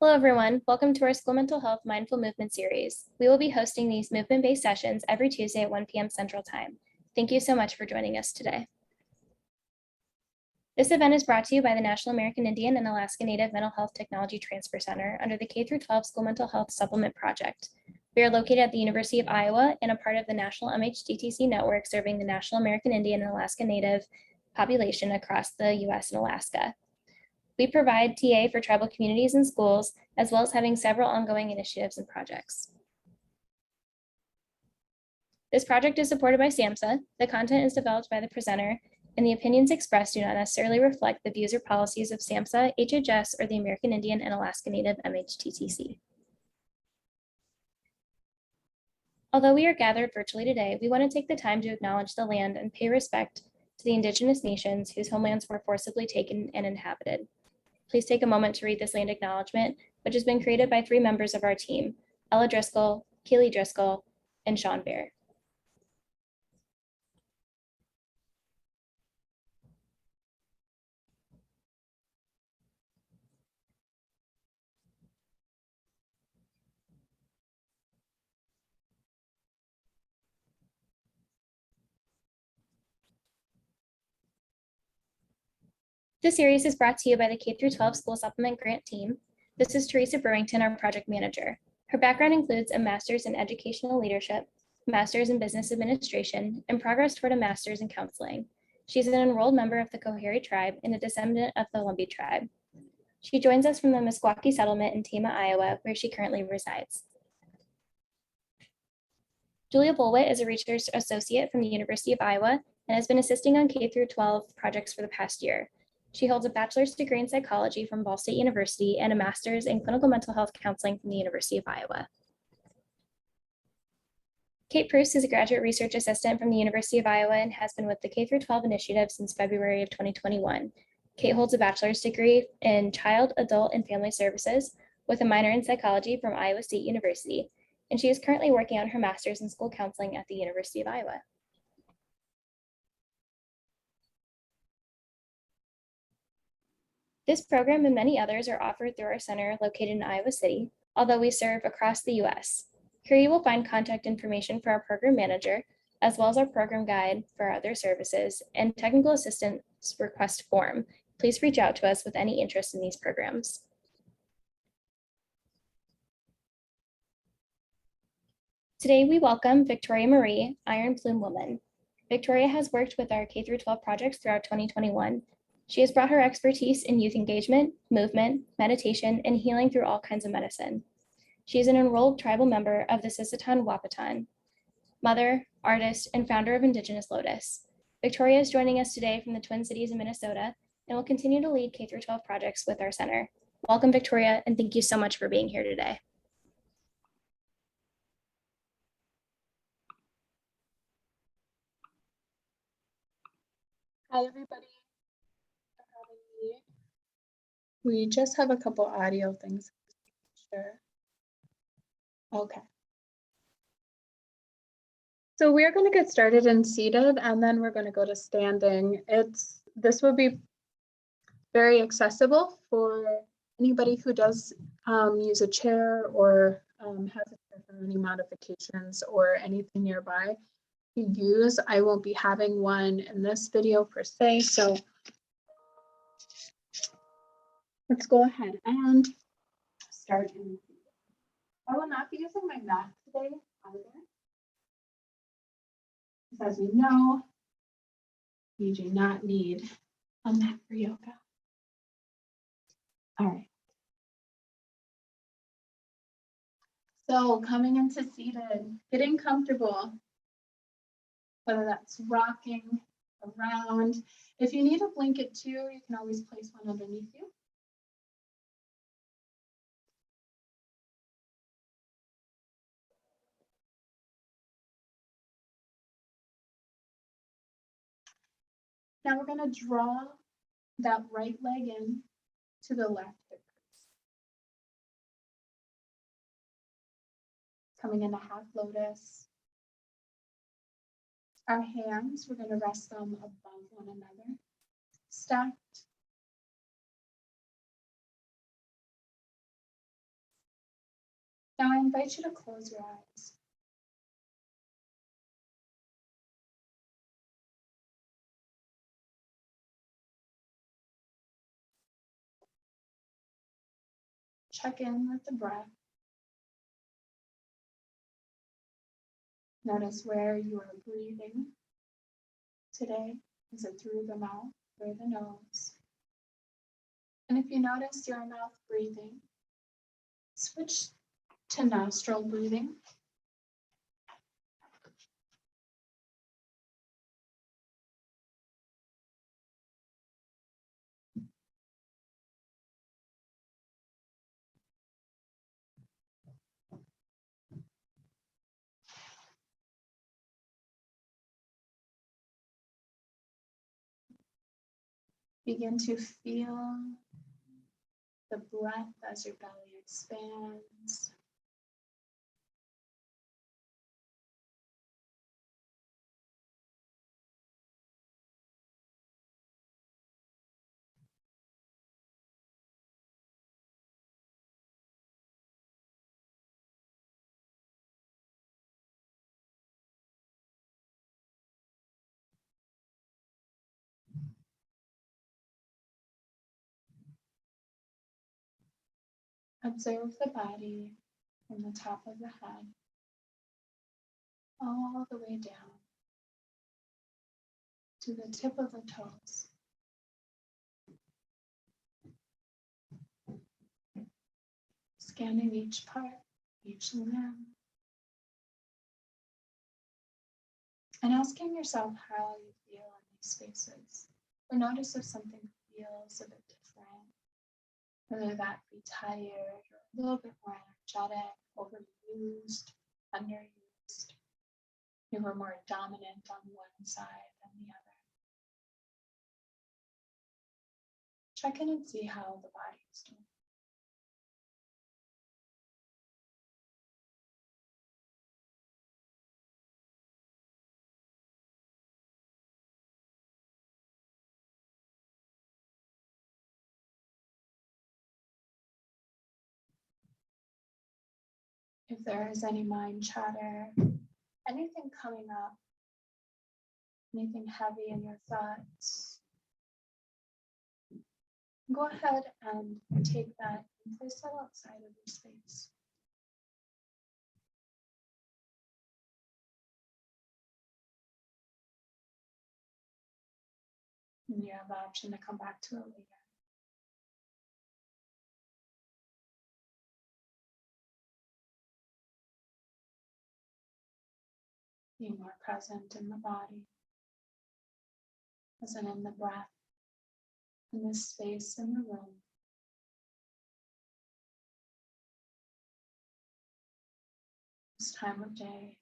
Hello, everyone. Welcome to our School Mental Health Mindful Movement series. We will be hosting these movement-based sessions every Tuesday at 1 p.m. Central Time. Thank you so much for joining us today. This event is brought to you by the National American Indian and Alaska Native Mental Health Technology Transfer Center under the K-12 School Mental Health Supplement Project. We are located at the University of Iowa and a part of the National MHTTC network serving the National American Indian and Alaska Native population across the U.S. and Alaska. We provide TA for tribal communities and schools, as well as having several ongoing initiatives and projects. This project is supported by SAMHSA. The content is developed by the presenter, and the opinions expressed do not necessarily reflect the views or policies of SAMHSA, HHS, or the American Indian and Alaska Native MHTTC. Although we are gathered virtually today, we want to take the time to acknowledge the land and pay respect to the Indigenous nations whose homelands were forcibly taken and inhabited. Please take a moment to read this land acknowledgement, which has been created by 3 members of our team, Ella Driscoll, Keely Driscoll, and Sean Bear. This series is brought to you by the K-12 School Supplement Grant Team. This is Teresa Brewington, our project manager. Her background includes a master's in educational leadership, master's in business administration, and progress toward a master's in counseling. She's an enrolled member of the Coharie tribe and a descendant of the Lumbee tribe. She joins us from the Meskwaki settlement in Tama, Iowa, where she currently resides. Julia Bulwitt is a research associate from the University of Iowa and has been assisting on K-12 projects for the past year. She holds a bachelor's degree in psychology from Ball State University and a master's in clinical mental health counseling from the University of Iowa. Kate Pruce is a graduate research assistant from the University of Iowa and has been with the K-12 initiative since February of 2021. Kate holds a bachelor's degree in child, adult, and family services with a minor in psychology from Iowa State University, and she is currently working on her master's in school counseling at the University of Iowa. This program and many others are offered through our center located in Iowa City, although we serve across the U.S. Here you will find contact information for our program manager, as well as our program guide for our other services and technical assistance request form. Please reach out to us with any interest in these programs. Today we welcome Victoria Marie, Iron Plume Woman. Victoria has worked with our K-12 projects throughout 2021. She has brought her expertise in youth engagement, movement, meditation, and healing through all kinds of medicine. She is an enrolled tribal member of the Sisseton Wahpeton, mother, artist, and founder of Indigenous Lotus. Victoria is joining us today from the Twin Cities in Minnesota and will continue to lead K-12 projects with our center. Welcome, Victoria, and thank you so much for being here today. Hi, everybody. We just have a couple audio things. Sure. Okay. So we're going to get started in seated, and then we're going to go to standing. This will be very accessible for anybody who does use a chair or has a chair for any modifications or anything nearby to use. I won't be having one in this video per se, so let's go ahead and start. I will not be using my mat today either. As we know, you do not need a mat for yoga. All right. So coming into seated, getting comfortable, whether that's rocking around. If you need a blanket too, you can always place one underneath you. Now we're going to draw that right leg in to the left hip crease. Coming into half lotus. Our hands, we're going to rest them above one another, stacked. Now I invite you to close your eyes. Check in with the breath. Notice where you are breathing today. Is it through the mouth or the nose? And if you notice your mouth breathing, switch to nostril breathing. Begin to feel the breath as your belly expands. Observe the body from the top of the head all the way down to the tip of the toes. Scanning each part, each limb, and asking yourself how you feel in these spaces, or notice if something feels a bit different, whether that be tired or a little bit more energetic, overused, underused. You were more dominant on one side than the other. Check in and see how the body is doing. If there is any mind chatter, anything coming up, anything heavy in your thoughts, go ahead and take that and place that outside of your space. And you have the option to come back to it later. Being more present in the body, present in the breath, in the space in the room. This time of day.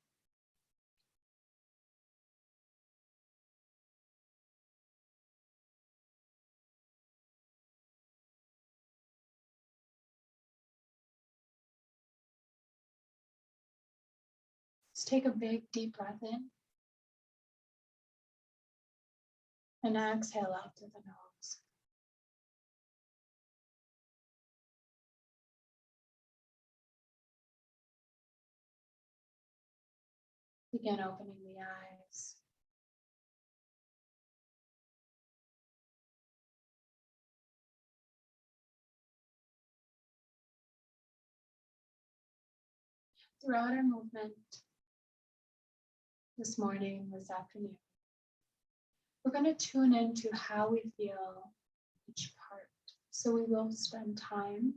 Let's take a big deep breath in. And exhale out through the nose. Begin opening the eyes. Throughout our movement this morning, this afternoon, we're going to tune into how we feel each part. So we will spend time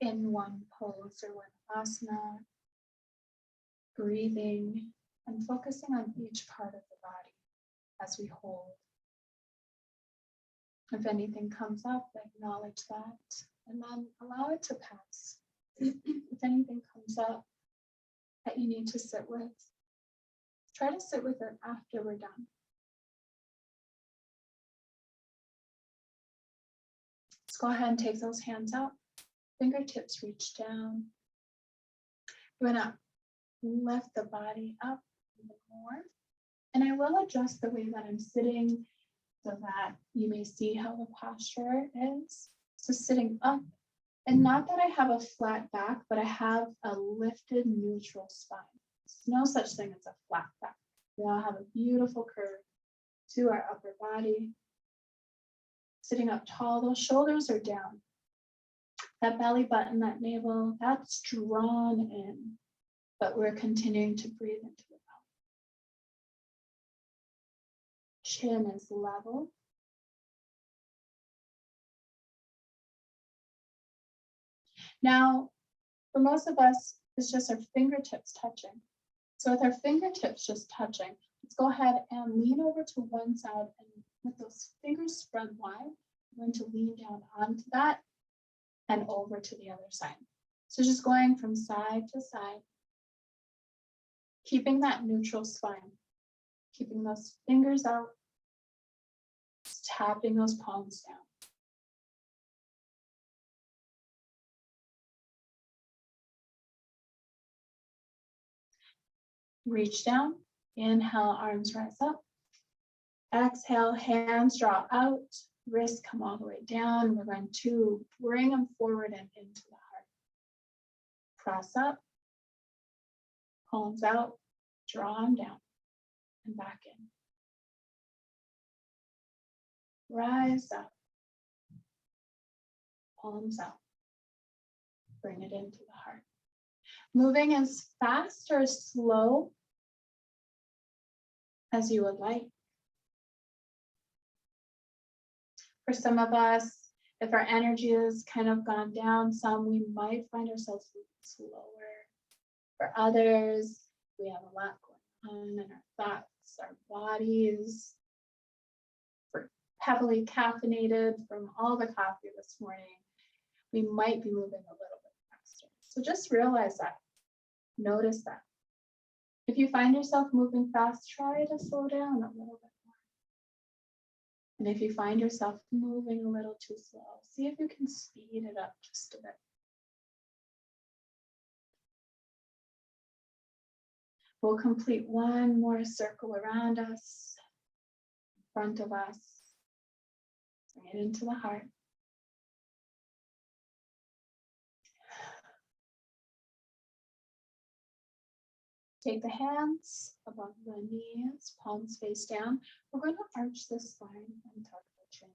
in one pose or one asana, breathing and focusing on each part of the body as we hold. If anything comes up, acknowledge that and then allow it to pass. If anything comes up that you need to sit with, try to sit with it after we're done. Let's go ahead and take those hands out. Fingertips reach down. We're gonna lift the body up even more. And I will adjust the way that I'm sitting so that you may see how the posture is. So sitting up And not that I have a flat back, but I have a lifted neutral spine. There's no such thing as a flat back. We all have a beautiful curve to our upper body. Sitting up tall, those shoulders are down. That belly button, that navel, that's drawn in, but we're continuing to breathe into the belly. Chin is level. Now, for most of us, it's just our fingertips touching. So with our fingertips just touching, let's go ahead and lean over to one side, and with those fingers spread wide, we're going to lean down onto that and over to the other side. So just going from side to side, keeping that neutral spine, keeping those fingers out, tapping those palms down. Reach down, inhale, arms rise up. Exhale, hands draw out, wrists come all the way down. We're going to bring them forward and into the heart. Press up, palms out, draw them down and back in. Rise up, palms out, bring it into the heart. Moving as fast or slow as you would like. For some of us, if our energy has kind of gone down some, we might find ourselves moving slower. For others, we have a lot going on in our thoughts, our bodies. We're heavily caffeinated from all the coffee this morning. We might be moving a little bit faster. So just realize that. Notice that. If you find yourself moving fast, try to slow down a little bit more. And if you find yourself moving a little too slow, see if you can speed it up just a bit. We'll complete one more circle around us, in front of us. Bring it into the heart. Take the hands above the knees, palms face down. We're going to arch the spine and tuck the chin.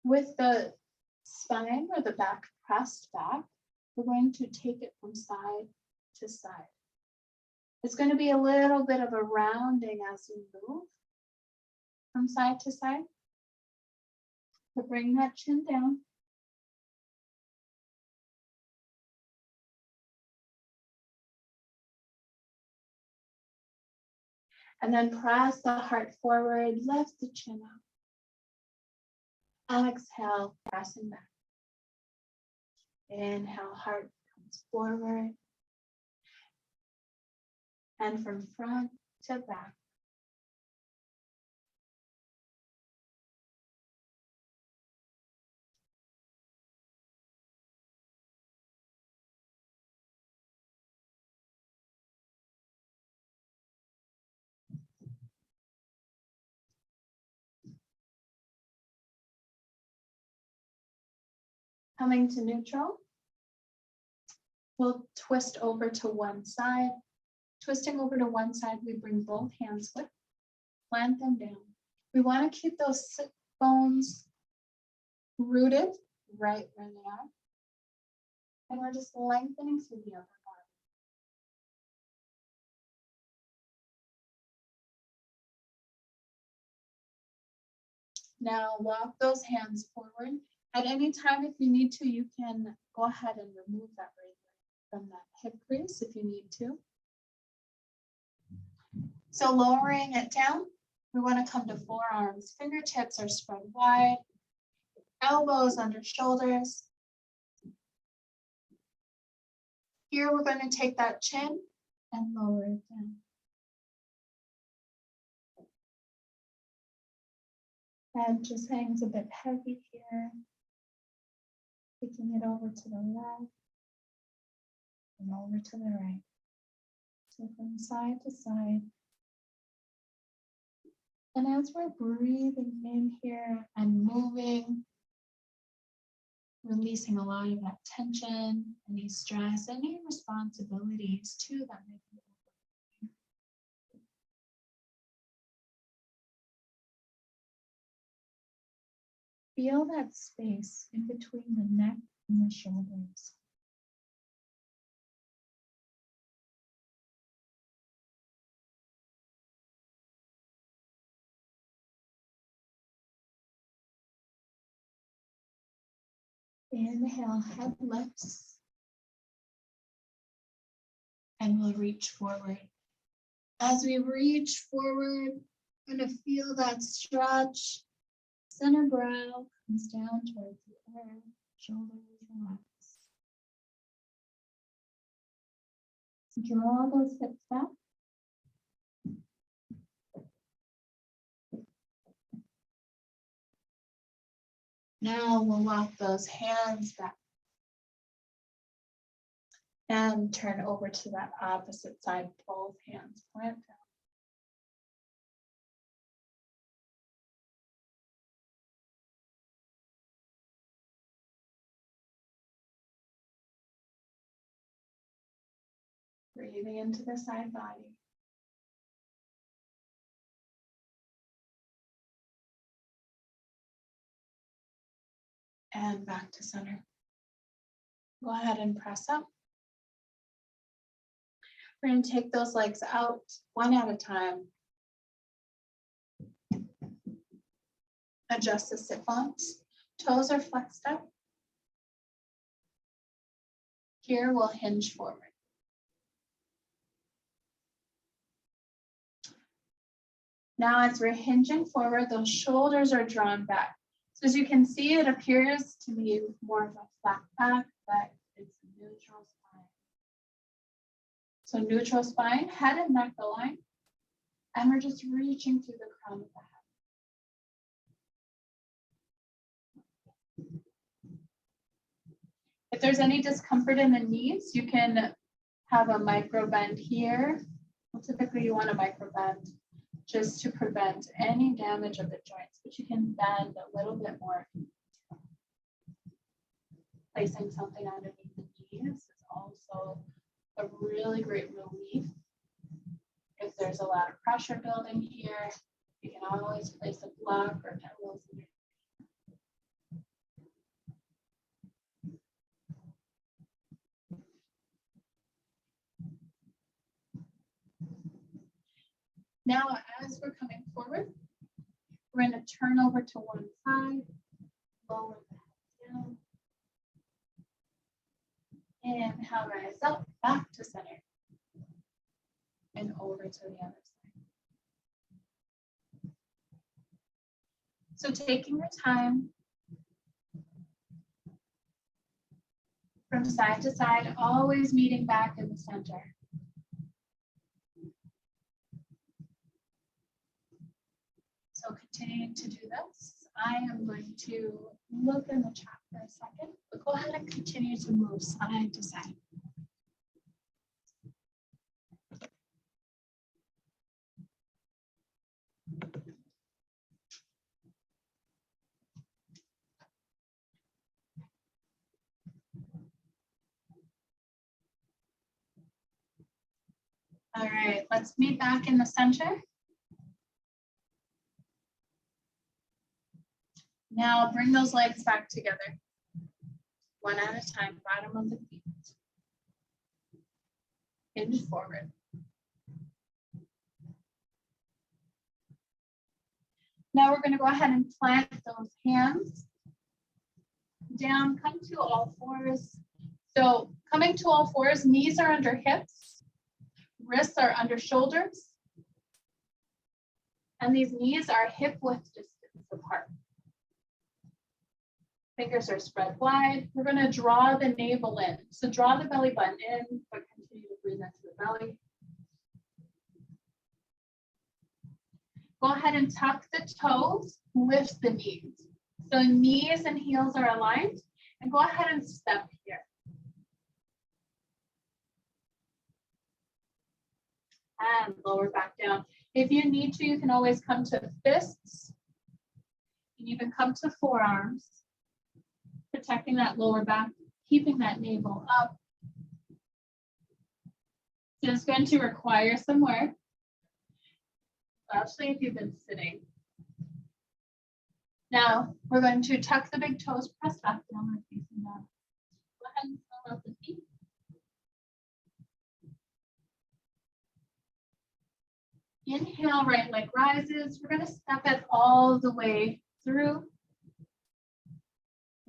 With the spine or the back pressed back, we're going to take it from side to side. It's going to be a little bit of a rounding as we move from side to side. So bring that chin down. And then press the heart forward, lift the chin up. Exhale, pressing back. Inhale, heart comes forward. And from front to back. Coming to neutral, we'll twist over to one side. Twisting over to one side, we bring both hands with, plant them down. We want to keep those sit bones rooted right where they are. And we're just lengthening through the upper body. Now walk those hands forward. At any time, if you need to, you can go ahead and remove that right from that hip crease if you need to. So lowering it down, we want to come to forearms. Fingertips are spread wide, elbows under shoulders. Here we're going to take that chin and lower it down. Head just hangs a bit heavy here. Taking it over to the left and over to the right. So from side to side. And as we're breathing in here and moving, Releasing a lot of that tension, any stress, any responsibilities too that may be. Feel that space in between the neck and the shoulders. Inhale, head lifts. And we'll reach forward. As we reach forward, I'm going to feel that stretch. Center brow comes down towards the earth, shoulders relax. Draw those hips back. Now we'll walk those hands back and turn over to that opposite side, both hands plant down. Breathing into the side body. And back to center. Go ahead and press up. We're going to take those legs out one at a time. Adjust the sit bones. Toes are flexed up. Here we'll hinge forward. Now as we're hinging forward, those shoulders are drawn back. So as you can see, it appears to be more of a flat back, but it's a neutral spine. So neutral spine, head and neck align, and we're just reaching through the crown of the head. If there's any discomfort in the knees, you can have a micro bend here. Well, typically you want a micro bend just to prevent any damage of the joints, but you can bend a little bit more. Placing something underneath the knees is also a really great relief. If there's a lot of pressure building here, you can always place a block or pillows in your Now, as we're coming forward, we're going to turn over to one side, lower the head down. Inhale, rise up, back to center. And over to the other side. So taking your time from side to side, always meeting back in the center. So continuing to do this, I am going to look in the chat for a second, but go ahead and continue to move side to side. All right, let's meet back in the center. Now bring those legs back together, one at a time, bottom of the feet. Hinge forward. Now we're going to go ahead and plant those hands down, come to all fours. So coming to all fours, knees are under hips, wrists are under shoulders, and these knees are hip width distance apart. Fingers are spread wide. We're going to draw the navel in. So draw the belly button in, but continue to breathe into the belly. Go ahead and tuck the toes, lift the knees. So knees and heels are aligned, and go ahead and step here. And lower back down. If you need to, you can always come to fists. You can even come to forearms. protecting that lower back, keeping that navel up. So it's going to require some work, especially if you've been sitting. Now, we're going to tuck the big toes, press back down, and facing down. Go ahead and fill out the feet. Inhale, right leg rises. We're going to step it all the way through.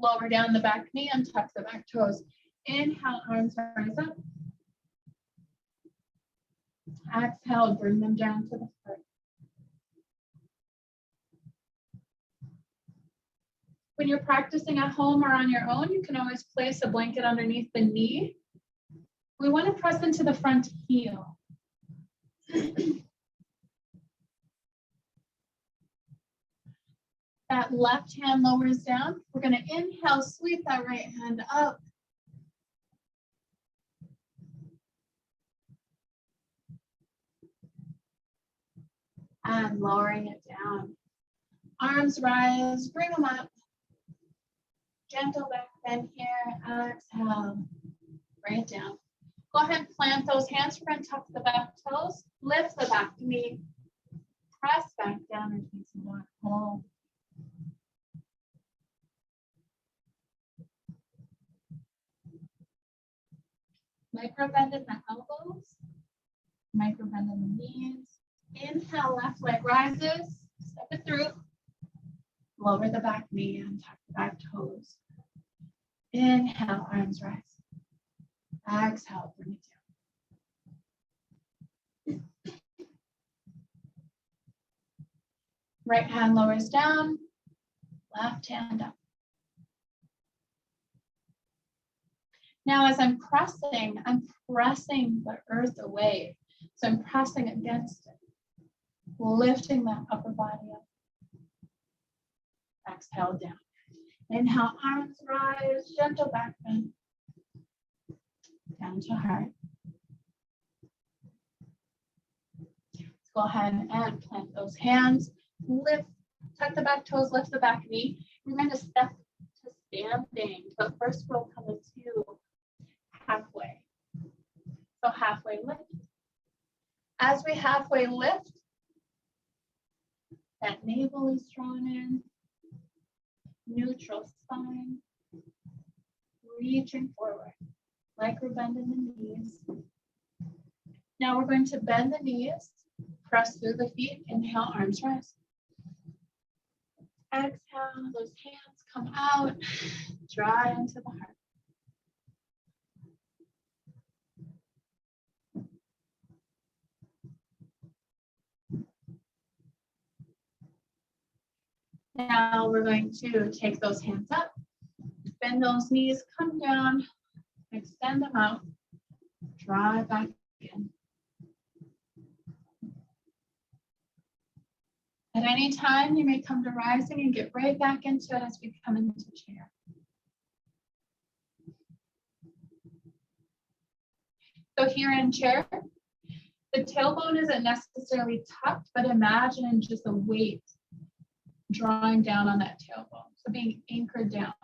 Lower down the back knee and tuck the back toes. Inhale, arms rise up. Exhale, bring them down to the foot. When you're practicing at home or on your own, you can always place a blanket underneath the knee. We want to press into the front heel. That left hand lowers down. We're going to inhale, sweep that right hand up. And lowering it down. Arms rise, bring them up. Gentle back bend here. Exhale, bring it down. Go ahead and plant those hands. We're going to tuck the back toes. Lift the back knee. Press back down and face the back wall. Micro bend in the elbows. Micro bend in the knees. Inhale, left leg rises. Step it through. Lower the back knee and tuck the back toes. Inhale, arms rise. Exhale, bring it down. Right hand lowers down. Left hand up. Now, as I'm pressing the earth away. So I'm pressing against it, lifting that upper body up. Exhale down. Inhale, arms rise, gentle back bend. Down to heart. Let's go ahead and plant those hands. Lift, tuck the back toes, lift the back knee. We're going to step to standing, but first we'll come into halfway. So halfway lift. As we halfway lift, that navel is drawn in, neutral spine, reaching forward, micro bend in the knees. Now we're going to bend the knees, press through the feet, inhale, arms rise. Exhale, those hands come out, draw into the heart. Now we're going to take those hands up, bend those knees, come down, extend them out, draw it back in. At any time, you may come to rising and get right back into it as we come into chair. So here in chair, the tailbone isn't necessarily tucked, but imagine just a weight drawing down on that tailbone, so being anchored down.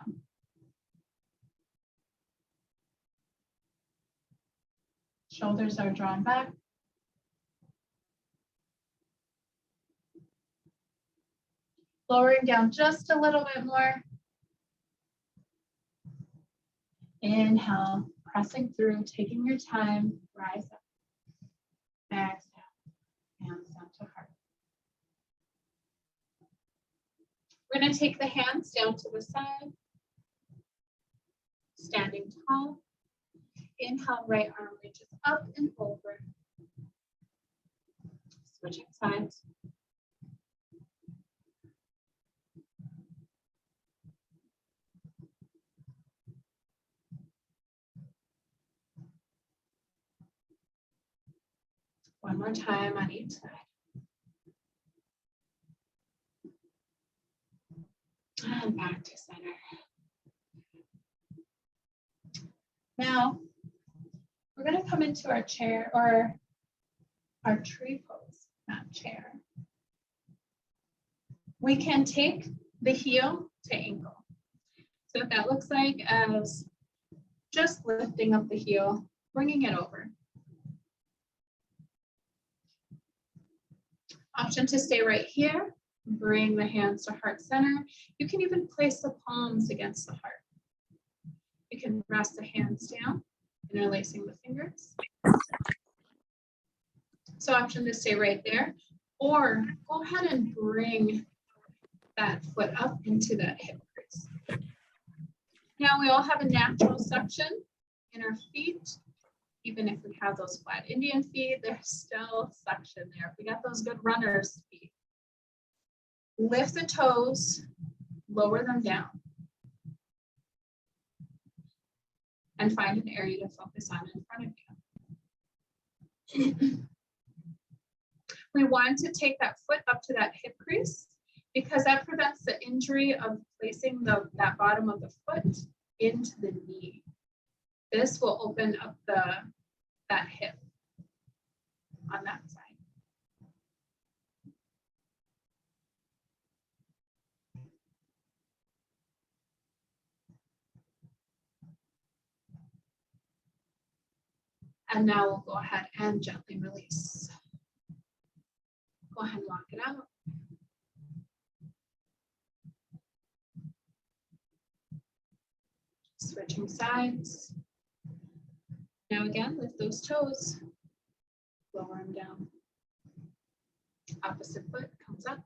Shoulders are drawn back. Lowering down just a little bit more. Inhale, pressing through, taking your time, rise up. Exhale, hands down to heart. We're going to take the hands down to the side, standing tall. Inhale, right arm reaches up and over. Switching sides. One more time on each side. And back to center. Now, we're going to come into our chair or our tree pose, not chair. We can take the heel to ankle. So what that looks like as just lifting up the heel, bringing it over. Option to stay right here. Bring the hands to heart center. You can even place the palms against the heart. You can rest the hands down, interlacing the fingers. So option to stay right there, or go ahead and bring that foot up into that hip crease. Now we all have a natural suction in our feet. Even if we have those flat Indian feet, there's still suction there. If we got those good runner's feet. Lift the toes, lower them down. And find an area to focus on in front of you. We want to take that foot up to that hip crease because that prevents the injury of placing that bottom of the foot into the knee. This will open up that hip on that side. And now we'll go ahead and gently release. Go ahead and lock it out. Switching sides. Now again, lift those toes, lower them down. Opposite foot comes up.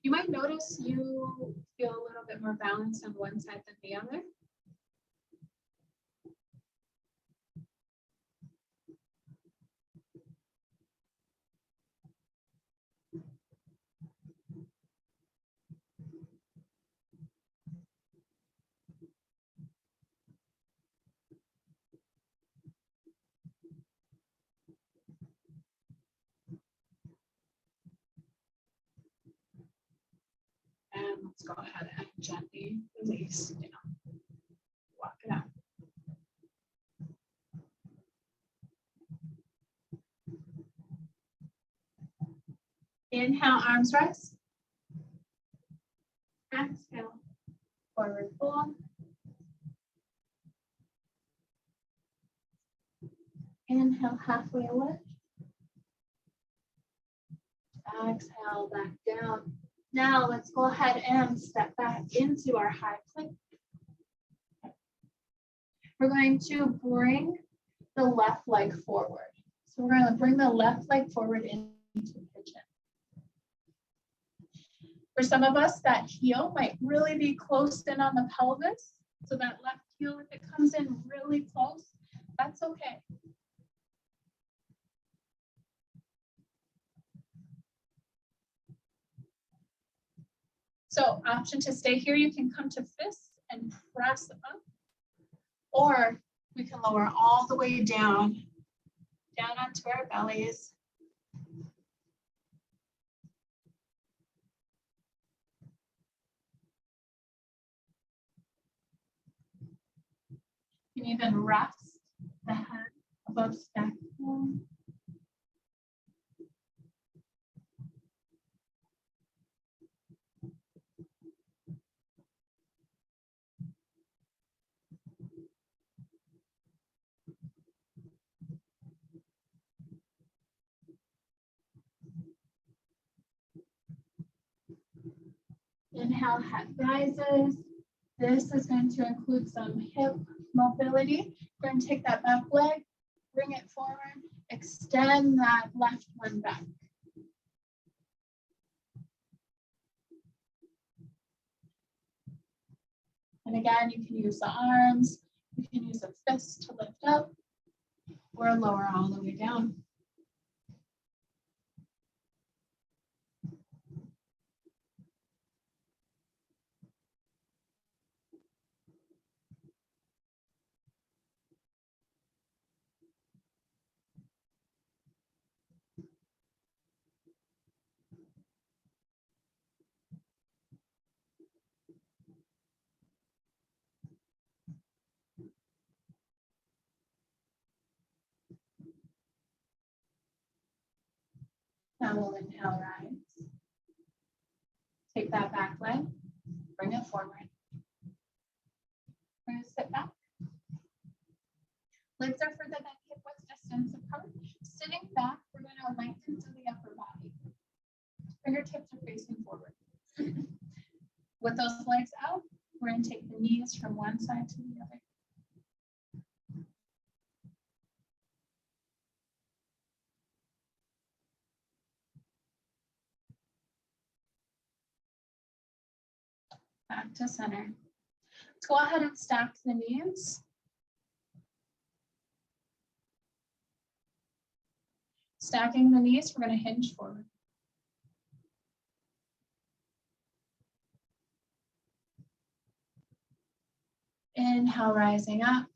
You might notice you feel a little bit more balanced on one side than the other. And let's go ahead and gently release down. Walk it out. Inhale, arms rise. Exhale, forward fold. Inhale, halfway lift. Exhale, back down. Now let's go ahead and step back into our high plank. We're going to bring the left leg forward. So we're going to bring the left leg forward into pigeon. For some of us, that heel might really be close in on the pelvis. So that left heel, if it comes in really close, that's okay. So option to stay here, you can come to fists and press up, or we can lower all the way down onto our bellies. You can even rest the head above sternum. Inhale, head rises. This is going to include some hip mobility. We're going to take that back leg, bring it forward, extend that left one back. And again, you can use the arms, you can use a fist to lift up, or lower all the way down. Now we'll inhale, rise. Take that back leg, bring it forward. We're gonna sit back. Legs are further than hip width distance apart. Sitting back, we're gonna lengthen through the upper body. Fingertips are facing forward. With those legs out, we're gonna take the knees from one side to the other. Back to center. Let's go ahead and stack the knees. Stacking the knees, we're going to hinge forward. Inhale, rising up.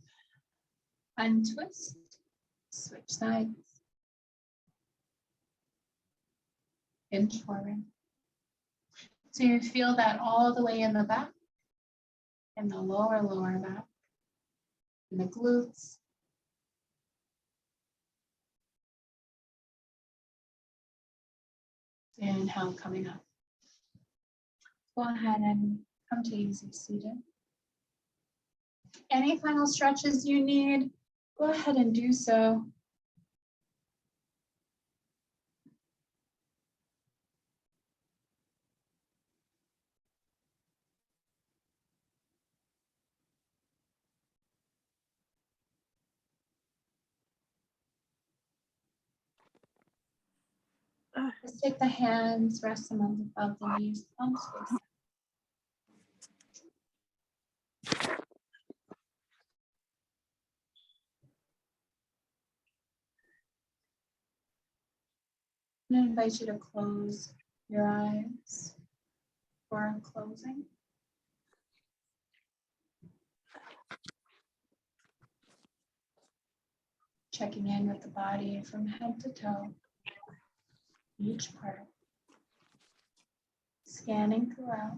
Untwist. Switch sides. Hinge forward. So you feel that all the way in the back, in the lower back, in the glutes. Inhale, coming up. Go ahead and come to easy seated. Any final stretches you need, go ahead and do so. Just take the hands, rest them above the knees, palms face down. I'm going to invite you to close your eyes for closing. Checking in with the body from head to toe, each part. Scanning throughout.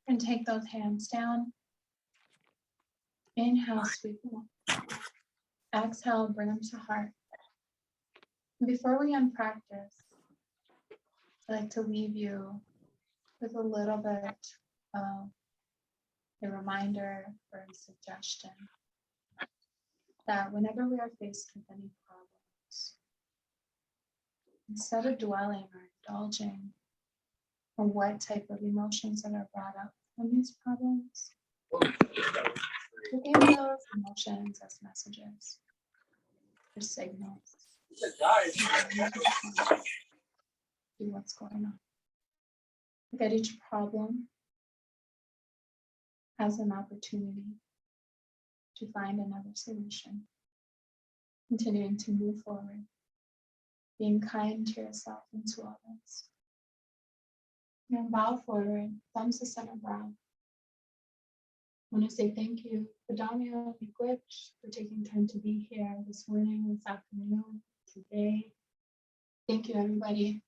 And take those hands down. Inhale, sweep them up. Exhale, bring them to heart. And before we end practice, I'd like to leave you with a little bit of a reminder or a suggestion that whenever we are faced with any problems, instead of dwelling or indulging on what type of emotions that are brought up from these problems, taking those emotions as messages or signals. See what's going on. Look at each problem as an opportunity to find another solution. Continuing to move forward, being kind to yourself and to others. And bow forward, thumbs to center brow. I want to say thank you to Daniel and Glitch for taking time to be here this morning, this afternoon, today. Thank you, everybody.